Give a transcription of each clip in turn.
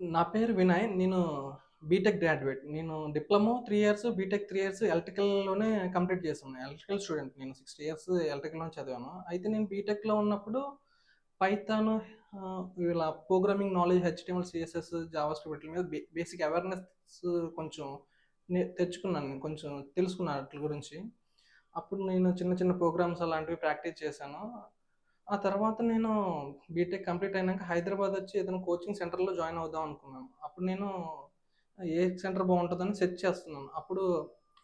నా పేరు వినయ్. నేను బీటెక్ గ్రాడ్యుయేట్. నేను డిప్లొమా 3 ఇయర్స్, బీటెక్ 3 ఇయర్స్ ఎలక్ట్రికల్‌లోనే కంప్లీట్ చేశాను. ఎలక్ట్రికల్ స్టూడెంట్ నేను. 60 ఇయర్స్ ఎలక్ట్రికల్‌లోనే చదివాను. అయితే నేను బీటెక్‌లో ఉన్నప్పుడు పైథాన్ ఇలా programming knowledge HTML, CSS, JavaScript వీటి మీద బేసిక్ అవేర్‌నెస్ కొంచెం తెచ్చుకున్నాను. నేను కొంచెం తెలుసుకున్నాను ఆటిల గురించి. అప్పుడు నేను చిన్న చిన్న ప్రోగ్రామ్స్ అలాంటివి ప్రాక్టీస్ చేశాను. ఆ తర్వాత నేను బీటెక్ కంప్లీట్ అయినాక హైదరాబాద్ వచ్చి ఏదైనా కోచింగ్ సెంటర్‌లో జాయిన్ అవుదాం అనుకున్నాను. అప్పుడు నేను ఏ సెంటర్ బావుంటదని సెర్చ్ చేస్తున్నాను. అప్పుడు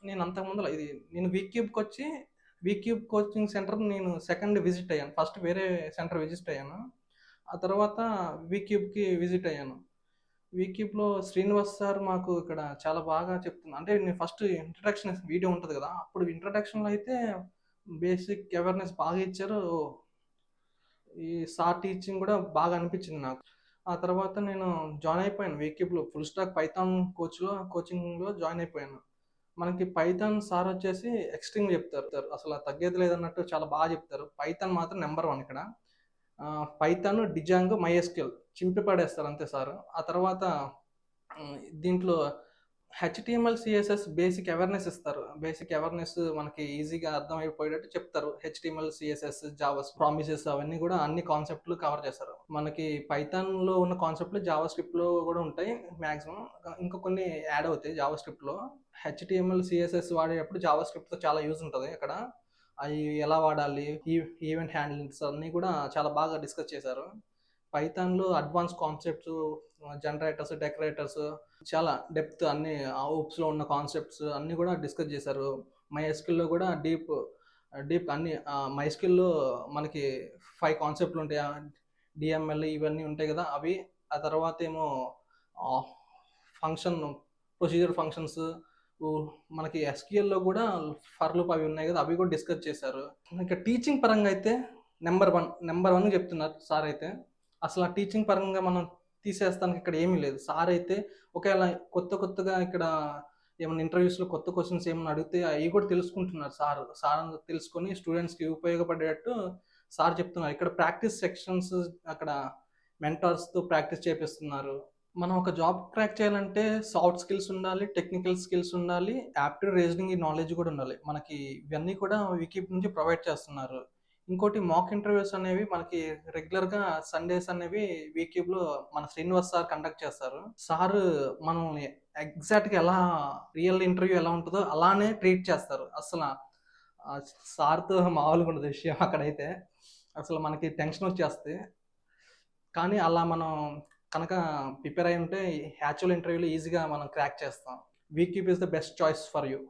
నేను అంతకుముందుల నేను వీక్యూబ్ కోచింగ్ సెంటర్ నేను సెకండ్ విజిట్ అయ్యాను. ఫస్ట్ వేరే సెంటర్ విజిట్ అయ్యాను. ఆ తర్వాత వీక్యూబ్‌కి విజిట్ అయ్యాను. వీక్యూబ్‌లో శ్రీనివాస్ సార్ మాకు ఇక్కడ చాలా బాగా చెప్తున్నా అంటే నేను ఫస్ట్ ఇంట్రడక్షన్ వీడియో ఉంటది గదా! అప్పుడు ఇంట్రడక్షన్‌లో అయితే బేసిక్ అవేర్‌నెస్ బాగా ఇచ్చారు. ఈ సార్ టీచింగ్ గూడా బాగా అనిపించింది నాకు. ఆ తర్వాత నేను జాయిన్ అయిపోయాను వీక్యూబ్‌లో ఫుల్ స్టాక్ పైథాన్ కోచింగ్‌లో జాయిన్ అయిపోయాను. మనకి పైథాన్ సార్ వచ్చేసి ఎక్స్‌ట్రీమ్‌గా చెప్తారు. అసల తగ్గేది లేదన్నట్టు చాలా బాగా చెప్తారు. పైథాన్ మాత్రం నంబర్ 1 ఇక్కడ. పైథాన్, డిజాంగో, మైఎస్‌క్యూఎల్ చింపి పడేస్తారు అంతే సారు. ఆ తర్వాత దీంట్లో హెచ్‌టీఎంఎల్, సీఎస్ఎస్ బేసిక్ అవేర్‌నెస్ ఇస్తారు. బేసిక్ అవేర్‌నెస్ మనకి ఈజీగా అర్థమైపోయేటట్టు చెప్తారు. హెచ్‌టీఎంఎల్, సీఎస్ఎస్, జావాస్ ప్రామిసెస్ అవన్నీ గూడా అన్ని కాన్సెప్ట్‌లు కవర్ చేస్తారు. మనకి పైథాన్‌లో ఉన్న కాన్సెప్ట్‌లు జావా స్క్రిప్ట్‌లో గూడా ఉంటాయి మాక్సిమం. ఇంకా కొన్ని యాడ్ అవుతాయి జావా స్క్రిప్ట్‌లో. హెచ్‌టీఎంఎల్, సీఎస్ఎస్ వాడేటప్పుడు జావా స్క్రిప్ట్‌తో చాలా యూజ్ ఉంటది అక్కడ. అయి ఎలా వాడాలి, ఈవెంట్ హ్యాండ్లింగ్స్ అన్నీ గూడా చాలా బాగా డిస్కస్ చేశారు. పైథాన్‌లో అడ్వాన్స్ కాన్సెప్ట్స్, జనరేటర్స్, డెకరేటర్స్ చాలా డెప్త్ అన్ని ఓప్స్‌లో ఉన్న కాన్సెప్ట్స్ అన్నీ గూడా డిస్కస్ చేశారు. మైఎస్‌క్యూఎల్‌లో గూడా డీప్ అన్ని మైఎస్‌క్యూఎల్‌లో మనకి 5 కాన్సెప్ట్‌లు ఉంటాయి. డీఎంఎల్ ఇవన్నీ ఉంటాయి గదా! అవి. ఆ తర్వాతేమో ఆహ్, ఫంక్షన్ ప్రొసీజర్ ఫంక్షన్స్ ఉ మనకి ఎస్‌క్యూఎల్‌లో గూడా ఫర్ లూప్ అవి ఉన్నాయి గదా! అవి గూడా డిస్కస్ చేశారు. ఇంకా టీచింగ్ పరంగా అయితే నంబర్ 1 చెప్తున్నారు సారయితే. అసల టీచింగ్ పరంగా మనం తీసేస్తానికి ఇక్కడ ఏమీ లేదు. సారయితే ఒకేళ కొత్తగా ఇక్కడ ఏమన్నా ఇంటర్వ్యూస్‌లో కొత్త క్వెషన్స్ ఏమన్నా అడిగితే అయి కూడా తెలుసుకుంటున్నారు సారు. సార్ తెలుసుకొని స్టూడెంట్స్‌కి ఉపయోగపడేటట్టు సార్ చెప్తున్నారు. ఇక్కడ ప్రాక్టీస్ సెక్షన్స్ అక్కడ మెంటార్స్‌తో ప్రాక్టీస్ చేపిస్తున్నారు. మనం ఒక జాబ్ క్రాక్ చేయాలంటే సాఫ్ట్ స్కిల్స్ ఉండాలి, టెక్నికల్ స్కిల్స్ ఉండాలి, యాప్టిట్యూడ్, రీజనింగ్ ఈ నాలెడ్జ్ కూడా ఉండాలి. మనకి ఇవన్నీ కూడా వికీప్ నుంచి ప్రొవైడ్ చేస్తున్నారు. ఇంకోటి మాక్ ఇంటర్వ్యూస్ అనేవి మనకి రెగ్యులర్‌గా సండేస్ అనేవి వీక్యూబ్‌లో మన శ్రీనివాస్ సార్ కండక్ట్ చేస్తారు. సారు మనల్ని ఎగ్జాక్ట్‌గా రియల్ ఇంటర్వ్యూ ఎలా ఉంటదో అలానే ట్రీట్ చేస్తారు. సార్‌తో మామూలుగా ఉండదు విషయం అక్కడైతే. అసలు మనకి టెన్షనొచ్చేస్తది. కానీ అలా మనం కనుక ప్రిపేర్ అయ్యి ఉంటే యాక్చువల్ ఇంటర్వ్యూలో ఈజీగా మనం క్రాక్ చేస్తాం. V Cube is the best choice for you.